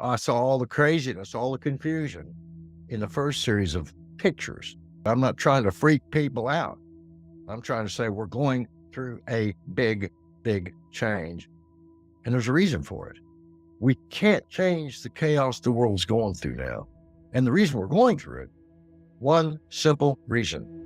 I saw all the craziness, all the confusion in the first series of pictures. I'm not trying to freak people out. I'm trying to say we're going through a big, big change. And there's a reason for it. We can't change the chaos the world's going through now. And the reason we're going through it, one simple reason.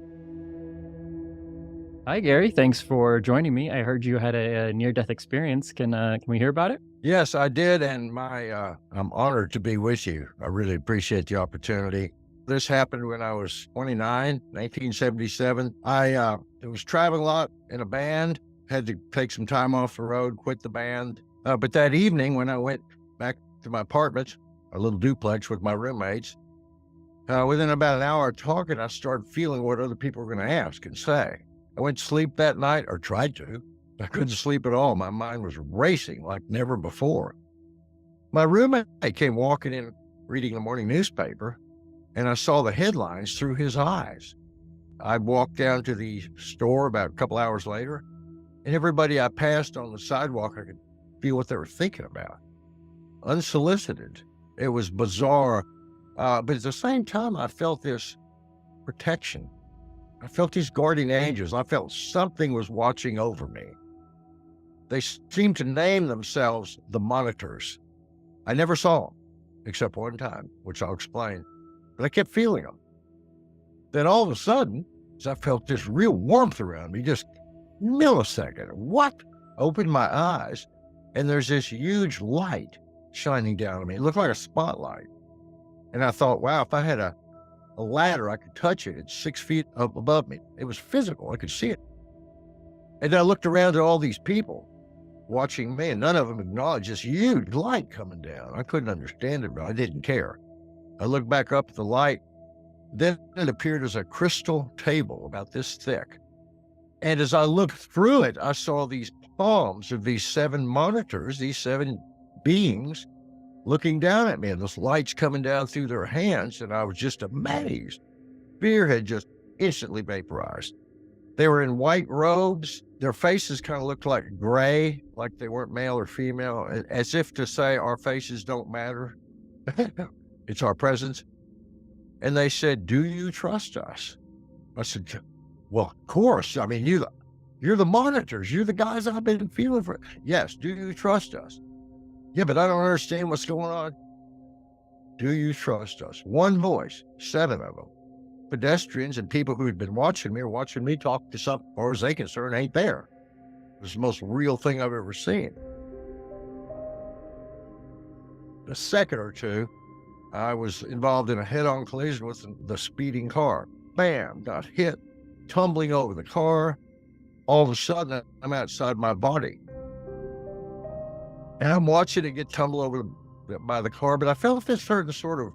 Hi, Gary. Thanks for joining me. I heard you had a near-death experience. Can we hear about it? Yes, I did. And I'm honored to be with you. I really appreciate the opportunity. This happened when I was 29, 1977. I was traveling a lot in a band, had to take some time off the road, quit the band. But that evening when I went back to my apartment, a little duplex with my roommates, within about an hour of talking, I started feeling what other people were going to ask and say. I went to sleep that night, or tried to. I couldn't sleep at all. My mind was racing like never before. My roommate came walking in, reading the morning newspaper, and I saw the headlines through his eyes. I walked down to the store about a couple hours later, and everybody I passed on the sidewalk, I could feel what they were thinking about. Unsolicited. It was bizarre. But at the same time, I felt this protection. I felt these guardian angels. I felt something was watching over me. They seemed to name themselves the monitors. I never saw them, except one time, which I'll explain. But I kept feeling them. Then all of a sudden, I felt this real warmth around me, just millisecond. What? Opened my eyes, and there's this huge light shining down on me. It looked like a spotlight. And I thought, wow, if I had a ladder, I could touch it. It's 6 feet up above me. It was physical. I could see it. And I looked around at all these people watching me, and none of them acknowledged this huge light coming down. I couldn't understand it, but I didn't care. I looked back up at the light. Then it appeared as a crystal table about this thick. And as I looked through it, I saw these palms of these 7 monitors, these 7 beings looking down at me, and this light's coming down through their hands, and I was just amazed. Fear had just instantly vaporized. They were in white robes. Their faces kind of looked like gray, like they weren't male or female, as if to say our faces don't matter. It's our presence. And they said, "Do you trust us?" I said, "Well, of course. I mean, you're the monitors. You're the guys I've been feeling for." "Yes, do you trust us?" "Yeah, but I don't understand what's going on." "Do you trust us?" One voice, 7 of them. Pedestrians and people who had been watching me or watching me talk to something, as far as they concerned, ain't there. It was the most real thing I've ever seen. A second or two, I was involved in a head-on collision with the speeding car. Bam, got hit, tumbling over the car. All of a sudden, I'm outside my body. And I'm watching it get tumbled over by the car, but I felt this certain sort of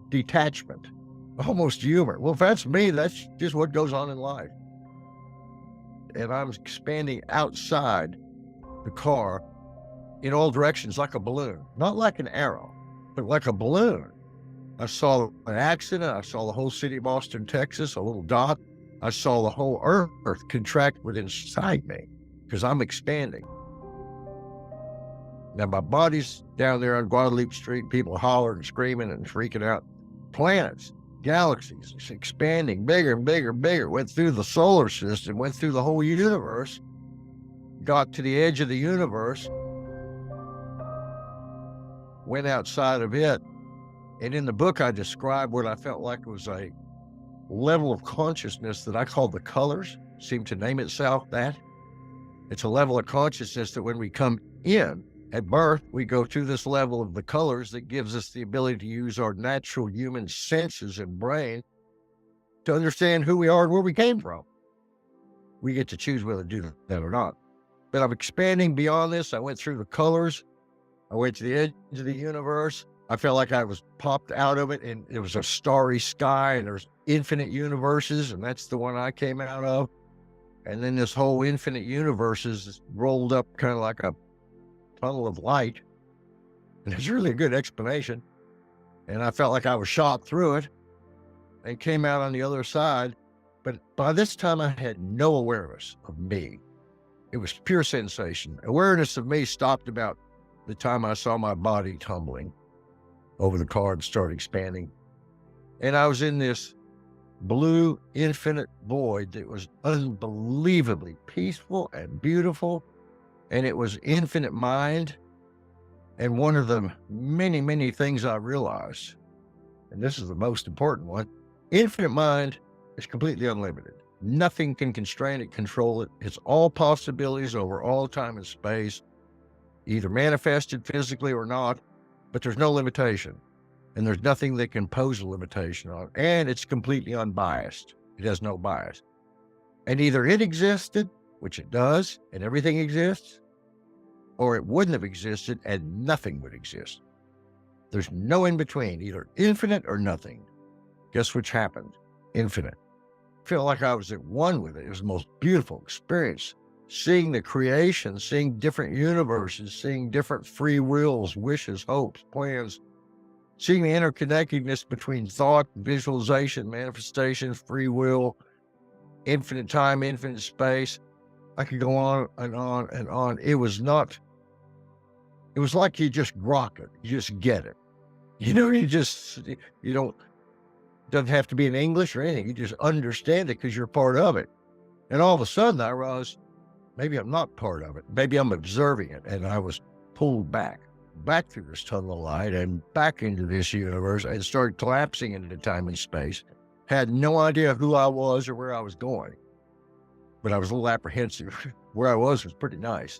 detachment, almost humor. Well, if that's me, that's just what goes on in life. And I'm expanding outside the car in all directions like a balloon, not like an arrow, but like a balloon. I saw an accident. I saw the whole city of Austin, Texas, a little dot. I saw the whole earth contract within inside me because I'm expanding. Now, my body's down there on Guadalupe Street, people hollering, screaming, and freaking out. Planets, galaxies, it's expanding bigger and bigger and bigger. Went through the solar system, went through the whole universe, got to the edge of the universe, went outside of it. And in the book, I described what I felt like was a level of consciousness that I call the colors, seemed to name itself that. It's a level of consciousness that when we come in, at birth, we go through this level of the colors that gives us the ability to use our natural human senses and brain to understand who we are and where we came from. We get to choose whether to do that or not. But I'm expanding beyond this. I went through the colors. I went to the edge of the universe. I felt like I was popped out of it, and it was a starry sky, and there's infinite universes, and that's the one I came out of. And then this whole infinite universes rolled up kind of like a tunnel of light. And it's really a good explanation. And I felt like I was shot through it and came out on the other side. But by this time, I had no awareness of me. It was pure sensation. Awareness of me stopped about the time I saw my body tumbling. over the car and started expanding. And I was in this blue infinite void that was unbelievably peaceful and beautiful. And it was infinite mind. And one of the many, many things I realized, and this is the most important one, infinite mind is completely unlimited. Nothing can constrain it, control it. It's all possibilities over all time and space, either manifested physically or not, but there's no limitation. And there's nothing that can pose a limitation on it. And it's completely unbiased. It has no bias. And either it existed, which it does, and everything exists, or it wouldn't have existed and nothing would exist. There's no in between, either infinite or nothing. Guess which happened? Infinite. I feel like I was at one with it. It was the most beautiful experience. Seeing the creation, seeing different universes, seeing different free wills, wishes, hopes, plans, seeing the interconnectedness between thought, visualization, manifestation, free will, infinite time, infinite space. I could go on and on and on. It was like you just grok it. You just get it. You don't, doesn't have to be in English or anything. You just understand it because you're part of it. And all of a sudden I realized maybe I'm not part of it. Maybe I'm observing it. And I was pulled back through this tunnel of light and back into this universe and started collapsing into time and space. Had no idea who I was or where I was going, but I was a little apprehensive. Where I was pretty nice.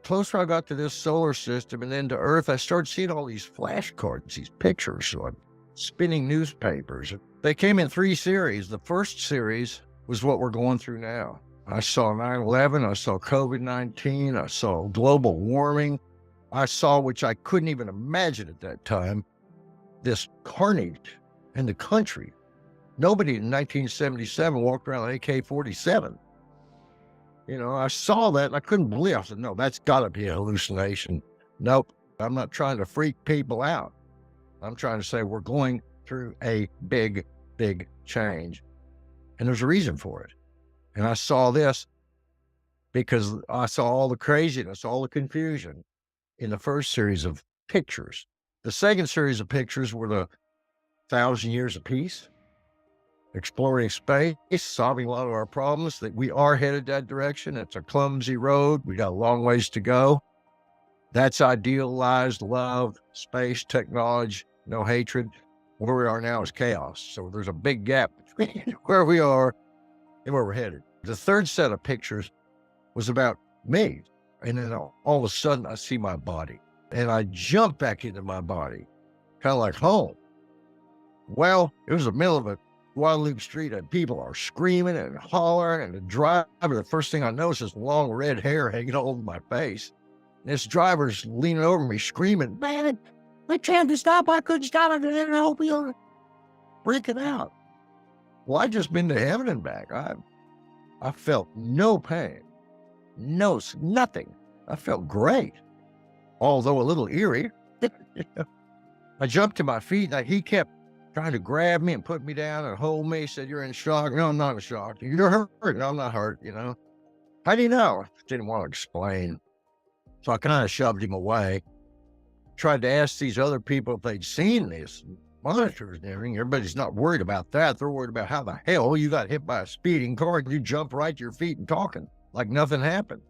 The closer I got to this solar system and then to Earth, I started seeing all these flashcards, these pictures on spinning newspapers. They came in 3 series. The first series was what we're going through now. I saw 9/11, I saw COVID-19, I saw global warming. I saw, which I couldn't even imagine at that time, this carnage in the country. Nobody in 1977 walked around with AK-47. I saw that and I couldn't believe it. I said, no, that's gotta be a hallucination. Nope, I'm not trying to freak people out. I'm trying to say we're going through a big, big change. And there's a reason for it. And I saw this because I saw all the craziness, all the confusion in the first series of pictures. The second series of pictures were the 1,000 Years of Peace, exploring space, solving a lot of our problems, that we are headed that direction. It's a clumsy road. We got a long ways to go. That's idealized love, space, technology, no hatred. Where we are now is chaos. So there's a big gap between where we are and where we're headed. The third set of pictures was about me. And then all of a sudden I see my body and I jump back into my body, kind of like home. Well, it was the middle of a Guadalupe street and people are screaming and hollering, and the driver, the first thing I noticed is long red hair hanging all over my face. And this driver's leaning over me screaming, man, I tried to stop, I couldn't stop it, and then I hope you're freaking out. Well, I just been to heaven and back. I felt no pain, nothing. I felt great, although a little eerie. I jumped to my feet and he kept trying to grab me and put me down and hold me. He said, you're in shock. No, I'm not in shock. You're hurt. No, I'm not hurt, How do you know? I didn't want to explain. So I kind of shoved him away. Tried to ask these other people if they'd seen this, monitors and everything. Everybody's not worried about that. They're worried about how the hell you got hit by a speeding car and you jumped right to your feet and talking like nothing happened.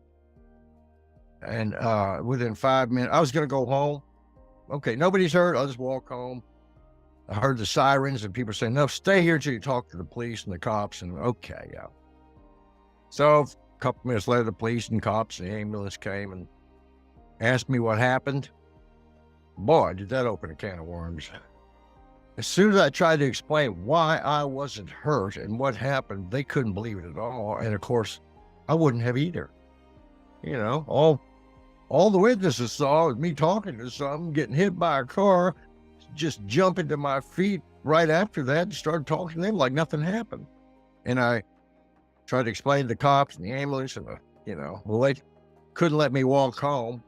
And within 5 minutes, I was going to go home. Okay, nobody's hurt. I'll just walk home. I heard the sirens and people saying, no, stay here till you talk to the police and the cops. And okay, yeah. So a couple minutes later, the police and cops and the ambulance came and asked me what happened. Boy, did that open a can of worms. As soon as I tried to explain why I wasn't hurt and what happened, they couldn't believe it at all. And of course, I wouldn't have either. All the witnesses saw was me talking to something, getting hit by a car, just jumping to my feet right after that and started talking to them like nothing happened. And I tried to explain to the cops and the ambulance and well, they couldn't let me walk home.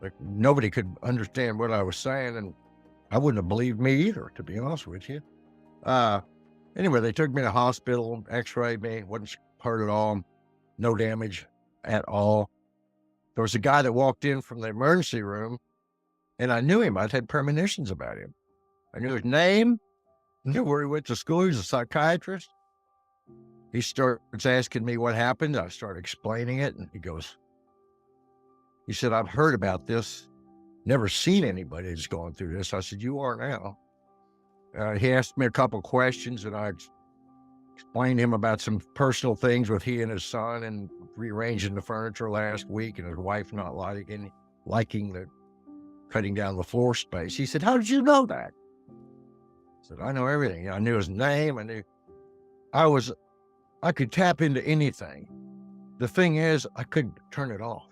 Like nobody could understand what I was saying, and I wouldn't have believed me either, to be honest with you. Anyway, they took me to the hospital, x-rayed me, wasn't hurt at all, no damage at all. There was a guy that walked in from the emergency room And I knew him. I'd had premonitions about him. I knew his name, knew where he went to school. He was a psychiatrist. He starts asking me what happened. I start explaining it, and he said, I've heard about this, never seen anybody that's gone through this. I said, you are now. He asked me a couple questions, and I explained to him about some personal things with he and his son and rearranging the furniture last week and his wife not liking the cutting down the floor space. He said, how did you know that? I said, I know everything. I knew his name. I could tap into anything. The thing is, I couldn't turn it off.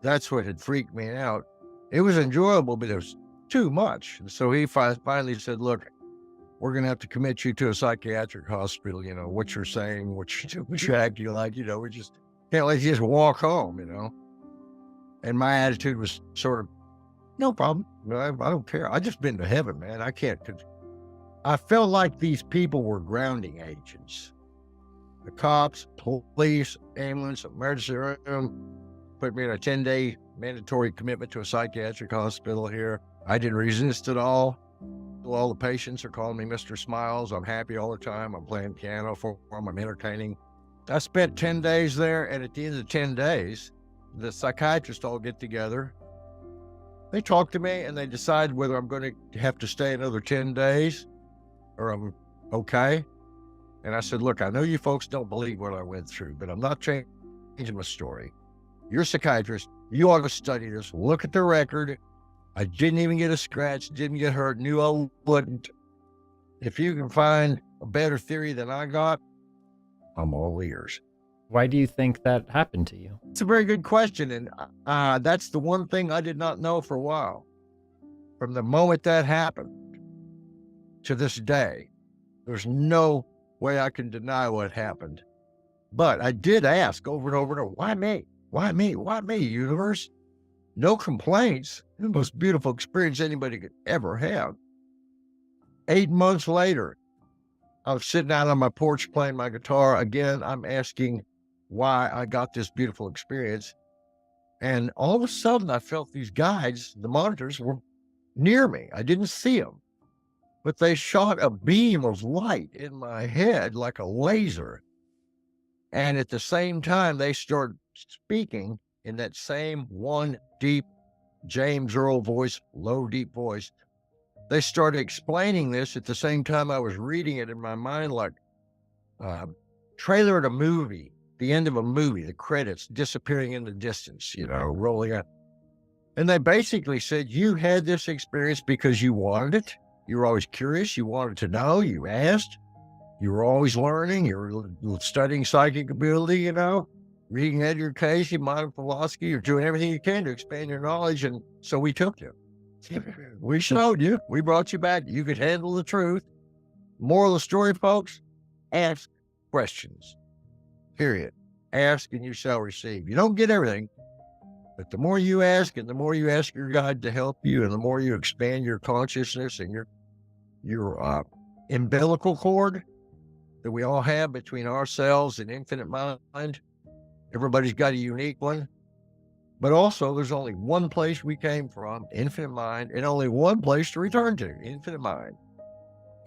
That's what had freaked me out. It was enjoyable, but it was too much. And so he finally said, look, we're going to have to commit you to a psychiatric hospital. You know, what you're saying, what you're acting like, you know, we just can't let you just walk home, you know. And my attitude was sort of, no problem. I don't care. I just been to heaven, man. I can't. I felt like these people were grounding agents. The cops, police, ambulance, emergency room, put me in a 10-day mandatory commitment to a psychiatric hospital here. I didn't resist at all. All the patients are calling me Mr. Smiles. I'm happy all the time. I'm playing piano for them. I'm entertaining. I spent 10 days there, and at the end of 10 days, the psychiatrists all get together. They talk to me, and they decide whether I'm going to have to stay another 10 days or I'm okay. And I said, look, I know you folks don't believe what I went through, but I'm not changing my story. You're a psychiatrist. You ought to study this. Look at the record. I didn't even get a scratch, didn't get hurt, knew I wouldn't. If you can find a better theory than I got, I'm all ears. Why do you think that happened to you? It's a very good question. And that's the one thing I did not know for a while. From the moment that happened to this day, there's no way I can deny what happened. But I did ask over and over and over, why me? Why me? Why me, universe? No complaints. The most beautiful experience anybody could ever have. 8 months later, I was sitting out on my porch playing my guitar. Again, I'm asking why I got this beautiful experience. And all of a sudden, I felt these guides, the monitors, were near me. I didn't see them, but they shot a beam of light in my head like a laser. And at the same time, they started speaking in that same one deep James Earl voice, low, deep voice. They started explaining this at the same time I was reading it in my mind, like trailer at a movie, the end of a movie, the credits disappearing in the distance, you know, rolling out. And they basically said, you had this experience because you wanted it. You were always curious. You wanted to know. You asked. You were always learning. You were studying psychic ability, you know, reading education, modern philosophy. You're doing everything you can to expand your knowledge. And so we took you. We showed you. We brought you back. You could handle the truth. Moral of the story, folks, ask questions. Period. Ask and you shall receive. You don't get everything, but the more you ask and the more you ask your guide to help you and the more you expand your consciousness and your umbilical cord that we all have between ourselves and infinite mind. Everybody's got a unique one. But also, there's only one place we came from, infinite mind, and only one place to return to, infinite mind.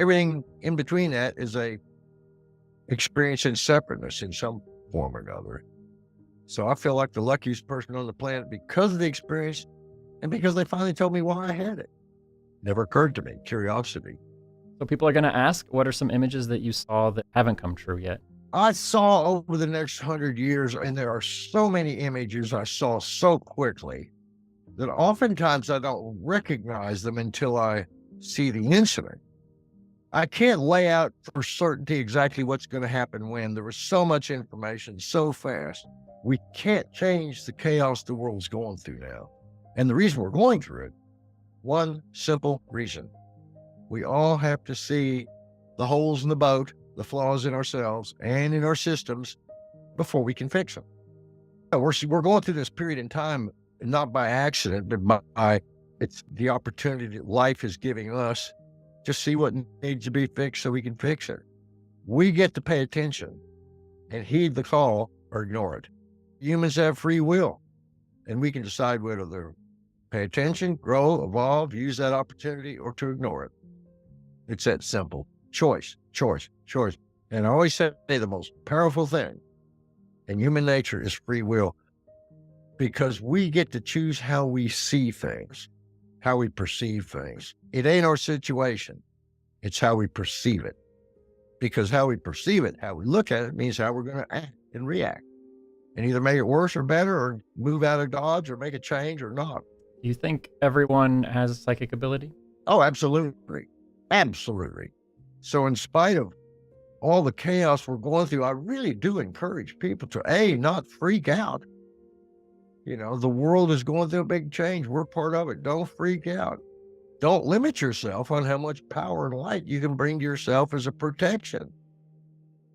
Everything in between that is a experience in separateness in some form or another. So I feel like the luckiest person on the planet because of the experience and because they finally told me why I had it. Never occurred to me, curiosity. So people are going to ask, what are some images that you saw that haven't come true yet? I saw over the next 100 years, and there are so many images I saw so quickly that oftentimes I don't recognize them until I see the incident. I can't lay out for certainty exactly what's going to happen when. There was so much information so fast. We can't change the chaos the world's going through now. And the reason we're going through it, one simple reason. We all have to see the holes in the boat, the flaws in ourselves and in our systems before we can fix them. We're going through this period in time, not by accident, but by it's the opportunity that life is giving us to see what needs to be fixed so we can fix it. We get to pay attention and heed the call or ignore it. Humans have free will, and we can decide whether Pay attention, grow, evolve, use that opportunity, or to ignore it. It's that simple. Choice, choice, choice. And I always say the most powerful thing in human nature is free will, because we get to choose how we see things, how we perceive things. It ain't our situation. It's how we perceive it. Because how we perceive it, how we look at it, means how we're going to act and react. And either make it worse or better, or move out of Dodge, or make a change, or not. Do you think everyone has psychic ability? Oh, absolutely. Absolutely. So in spite of all the chaos we're going through, I really do encourage people to, A, not freak out. You know, the world is going through a big change. We're part of it. Don't freak out. Don't limit yourself on how much power and light you can bring to yourself as a protection.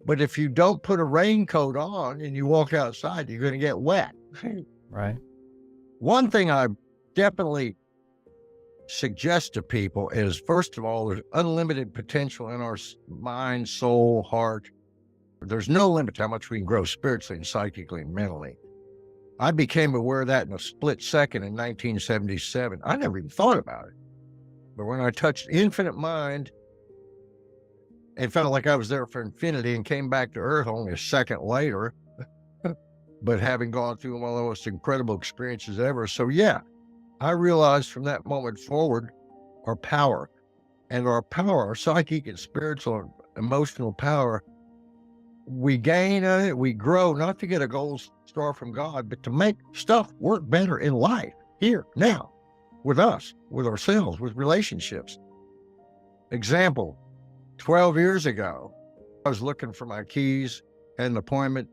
But if you don't put a raincoat on and you walk outside, you're going to get wet. Right. One thing I definitely suggest to people is, first of all, there's unlimited potential in our mind, soul, heart. There's no limit to how much we can grow spiritually and psychically and mentally. I became aware of that in a split second in 1977. I never even thought about it. But when I touched infinite mind and felt like I was there for infinity and came back to Earth only a second later, but having gone through one of the most incredible experiences ever. So yeah, I realized from that moment forward, our power, our psychic and spiritual and emotional power, we gain on it, we grow, not to get a gold star from God, but to make stuff work better in life, here, now, with us, with ourselves, with relationships. Example, 12 years ago, I was looking for my keys, had an appointment,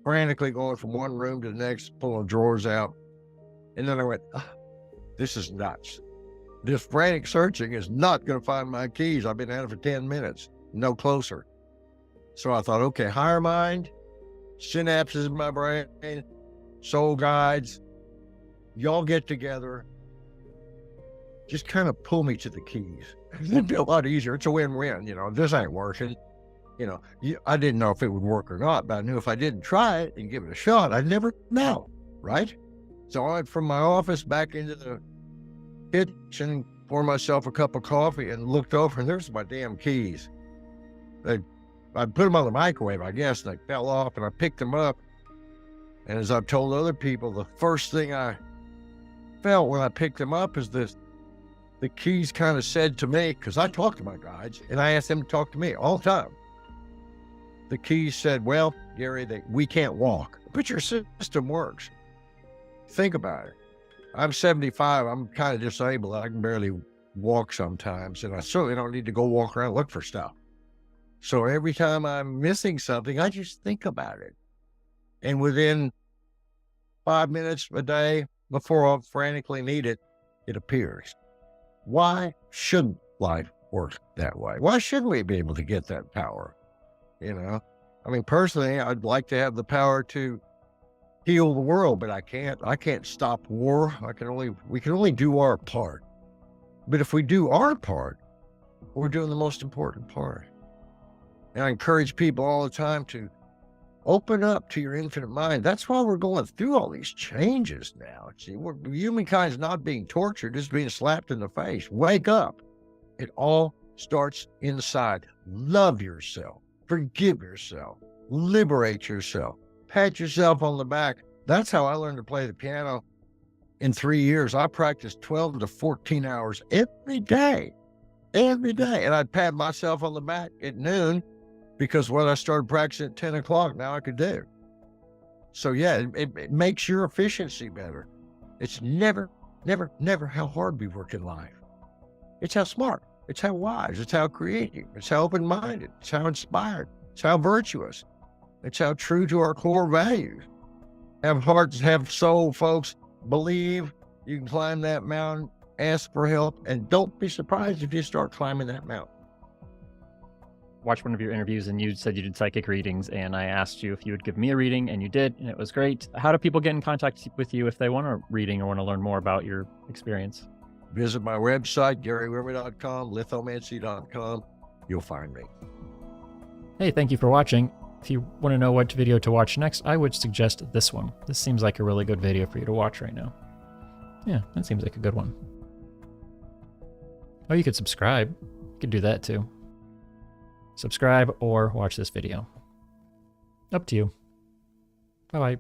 frantically going from one room to the next, pulling drawers out. And then I went, this is nuts. This frantic searching is not going to find my keys. I've been at it for 10 minutes, no closer. So I thought, okay, higher mind, synapses in my brain, soul guides, y'all get together, just kind of pull me to the keys. It'd be a lot easier. It's a win-win. You know, this ain't working. You know, I didn't know if it would work or not, but I knew if I didn't try it and give it a shot, I'd never know, right? So I went from my office back into the kitchen, poured myself a cup of coffee, and looked over, and there's my damn keys. I put them on the microwave, I guess, and they fell off, and I picked them up. And as I've told other people, the first thing I felt when I picked them up is this. The keys kind of said to me, because I talk to my guides, and I ask them to talk to me all the time. The keys said, well, Gary, we can't walk, but your system works. Think about it. I'm 75. I'm kind of disabled. I can barely walk sometimes, and I certainly don't need to go walk around and look for stuff. So every time I'm missing something, I just think about it. And within 5 minutes a day, before I frantically need it, it appears. Why shouldn't life work that way? Why shouldn't we be able to get that power? You know, I mean, personally, I'd like to have the power to heal the world, but I can't. I can't stop war. We can only do our part. But if we do our part, we're doing the most important part. And I encourage people all the time to open up to your infinite mind. That's why we're going through all these changes now. See, humankind's not being tortured, it's being slapped in the face. Wake up. It all starts inside. Love yourself. Forgive yourself. Liberate yourself. Pat yourself on the back. That's how I learned to play the piano. In 3 years, I practiced 12 to 14 hours every day. Every day. And I'd pat myself on the back at noon, because what I started practicing at 10 o'clock, now I could do. So yeah, it makes your efficiency better. It's never, never, never how hard we work in life. It's how smart, it's how wise, it's how creative, it's how open-minded, it's how inspired, it's how virtuous, it's how true to our core values. Have hearts, have soul, folks. Believe you can climb that mountain, ask for help, and don't be surprised if you start climbing that mountain. Watched one of your interviews and you said you did psychic readings, and I asked you if you would give me a reading, and you did, and it was great. How do people get in contact with you if they want a reading or want to learn more about your experience? Visit my website, GaryWimmer.com, lithomancy.com. You'll find me. Hey, thank you for watching. If you want to know what video to watch next, I would suggest this one. This seems like a really good video for you to watch right now. Yeah, that seems like a good one. Oh, you could subscribe. You could do that too. Subscribe or watch this video. Up to you. Bye-bye.